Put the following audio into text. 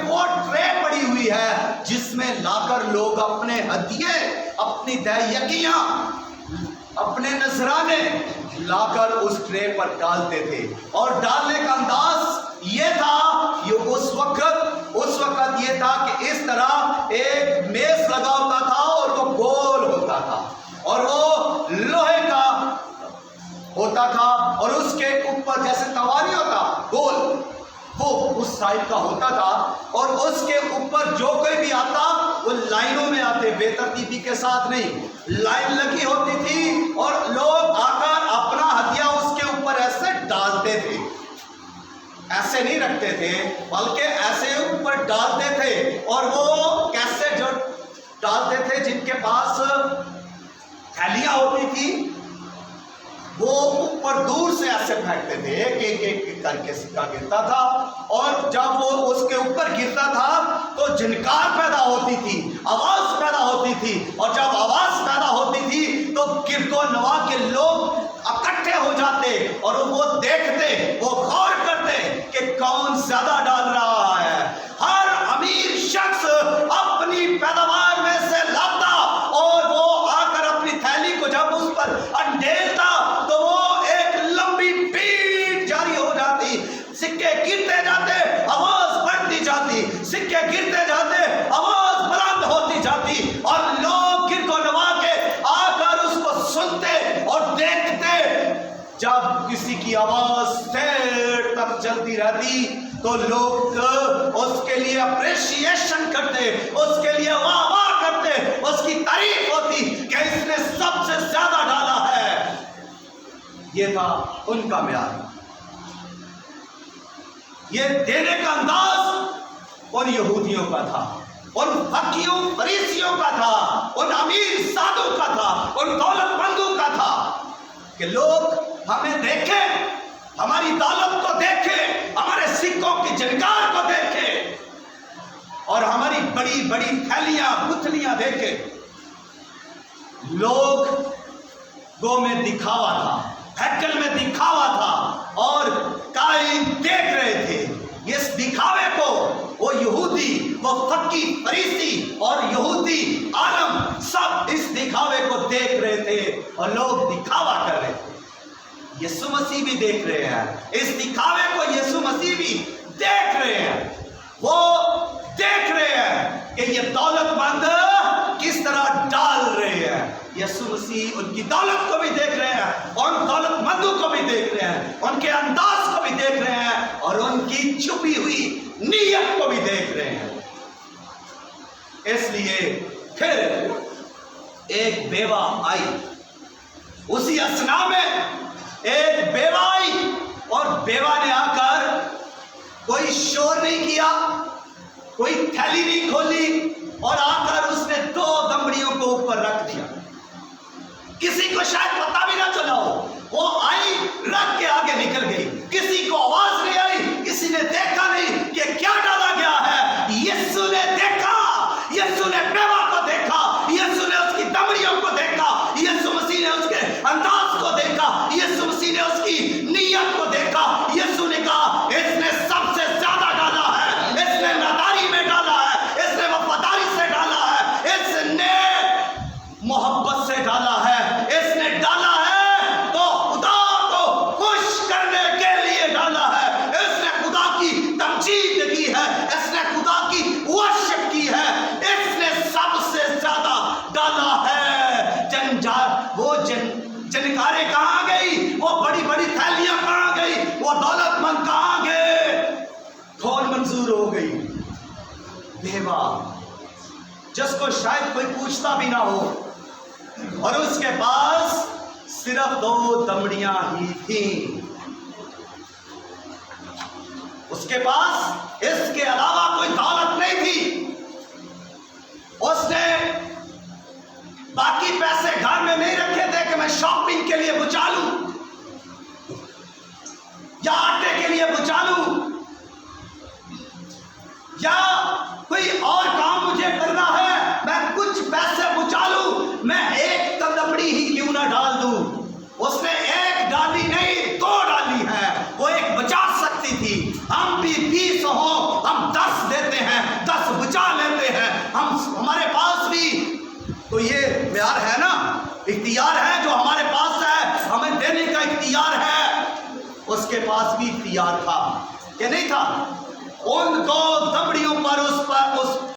وہ ٹرے پڑی ہوئی ہے جس میں لا کر لوگ اپنے ہدیے، اپنی دہیکیاں، اپنے نذرانے لا کر اس ٹرے پر ڈالتے تھے، اور ڈالنے کا انداز یہ تھا، یہ اس وقت یہ تھا کہ اس طرح ایک میز لگا ہوتا تھا اور وہ گول ہوتا تھا اور وہ لوہے کا ہوتا تھا، اور اس کے اوپر جیسے توانی ہوتا گول، وہ اس سائڈ کا ہوتا تھا، اور اس کے اوپر جو کوئی بھی آتا وہ لائنوں میں آتے، بے ترتیبی کے ساتھ نہیں، لائن لگی ہوتی تھی اور لوگ آ کر اپنا ہدیہ اس کے اوپر ایسے ڈالتے تھے، ایسے نہیں رکھتے تھے بلکہ ایسے اوپر ڈالتے تھے، اور وہ کیسے جو ڈالتے تھے جن کے پاس تھیلیاں ہوتی تھی وہ اوپر دور سے ایسے پھینکتے تھے، ایک ایک کر کے سکہ گرتا تھا، اور جب وہ اس کے اوپر گرتا تھا تو جھنکار پیدا ہوتی تھی، آواز پیدا ہوتی تھی، اور جب آواز پیدا ہوتی تھی تو گرد و نواح کے لوگ اکٹھے ہو جاتے اور وہ دیکھتے، وہ غور کرتے کہ کون زیادہ ڈال رہا ہے۔ ہر امیر شخص اپنی پیداوار میں سے لاتا اور وہ آ کر اپنی تھیلی کو جب اس پر انڈیلتا تو وہ ایک لمبی بیٹ جاری ہو جاتی، سکے گرتے جاتے، آواز بڑھتی جاتی، سکے گرتے جاتے، آواز بلند ہوتی جاتی، اور لوگ گرد و نواح کے آ کر اس کو سنتے اور دیکھتے۔ جب کسی کی آواز دیر تک چلتی رہتی تو لوگ اس کے لیے اپریشیشن کرتے، اس کے لیے واہ واہ کرتے، اس کی تعریف ہوتی کہ اس نے سب سے زیادہ ڈالا ہے۔ یہ تھا ان کا معیار، یہ دینے کا انداز ان یہودیوں کا تھا، ان فقیوں فریسیوں کا تھا، ان امیر سادوں کا تھا، ان دولت مندوں کا تھا کہ لوگ ہمیں دیکھیں، ہماری دولت کو دیکھیں، ہمارے سکوں کی جھنکار کو دیکھیں، اور ہماری بڑی بڑی تھیلیاں گتھلیاں دیکھیں۔ لوگ گو میں دکھاوا تھا، ہیکل میں دکھاوا تھا، اور قائم دیکھ رہے تھے اس دکھاوے کو۔ وہ یہودی، وہ فقی فریسی اور یہودی عالم سب اس دکھاوے کو دیکھ رہے تھے، اور لوگ دکھاوا کر رہے تھے۔ یسوع مسیح بھی دیکھ رہے ہیں اس دکھاوے کو، یسوع مسیح بھی دیکھ رہے ہیں، وہ دیکھ رہے ہیں کہ یہ دولت مند کس طرح ڈال رہے ہیں۔ یسوع مسیح ان کی دولت کو بھی دیکھ رہے ہیں، اور ان دولت مندوں کو بھی دیکھ رہے ہیں، ان کے انداز کو بھی دیکھ رہے ہیں، اور ان کی چھپی ہوئی نیت کو بھی دیکھ رہے ہیں۔ اس لیے پھر ایک بیوہ آئی، اسی اثنا میں ایک بیوہ آئی، اور بیوہ نے آ کر کوئی شور نہیں کیا، کوئی تھیلی نہیں کھولی، اور آ کر اس نے 2 دمڑیوں کو اوپر رکھ دیا۔ کسی کو شاید پتہ بھی نہ چلا ہو، وہ آئی رکھ کے آگے نکل گئی، کسی کو آواز نہیں آئی، کسی نے دیکھا نہیں کہ کیا ڈالا گیا ہے۔ یسوع نے دیکھا، یسوع نے بیوہ کو دیکھا، یسوع نے اس کی دمڑیوں کو دیکھا، یسوع مسیح نے اس کے انداز کو دیکھا، یسوع مسیح نے اس کی نیت کو دیکھا۔ یسوع نے کہا اس نے سب سے زیادہ ڈالا ہے، اس نے ناداری میں ڈالا ہے، اس نے وفاداری سے ڈالا ہے، اس نے محبت سے ڈالا ہے، اس نے ڈالا ہے تو خدا کو خوش کرنے کے لیے ڈالا ہے، اس نے خدا کی تمجید کی ہے، اس نے خدا کی ورشپ کی ہے، اس نے سب سے زیادہ ڈالا ہے۔ وہ جنکاریں کہاں گئی، وہ بڑی بڑی تھیلیاں کہاں گئی، وہ دولت مند کہاں گئے؟ کھول منظور ہو گئی بیوہ، جس کو شاید کوئی پوچھتا بھی نہ ہو، اور اس کے پاس صرف 2 دمڑیاں ہی تھیں، اس کے پاس اس کے علاوہ کوئی دولت نہیں تھی۔ اس نے باقی پیسے گھر میں نہیں رکھے تھے کہ میں شاپنگ کے لیے بچا لوں یا آٹے کے لیے بچا لوں یا کوئی اور کام مجھے کرنا ہے، میں کچھ پیسے بچا لوں، میں 1 دمڑی ہی کیوں نہ ڈال دوں۔ اس نے 1 ڈالی نہیں، 2 ڈالی ہے، وہ 1 بچا سکتی تھی۔ ہم بھی 20 ہوں، ہم 10 دیتے ہیں، تو یہ معیار ہے نا، اختیار ہے جو ہمارے پاس ہے، ہمیں دینے کا اختیار ہے۔ اس کے پاس بھی اختیار تھا کہ نہیں تھا؟ ان دو دبڑیوں پر اس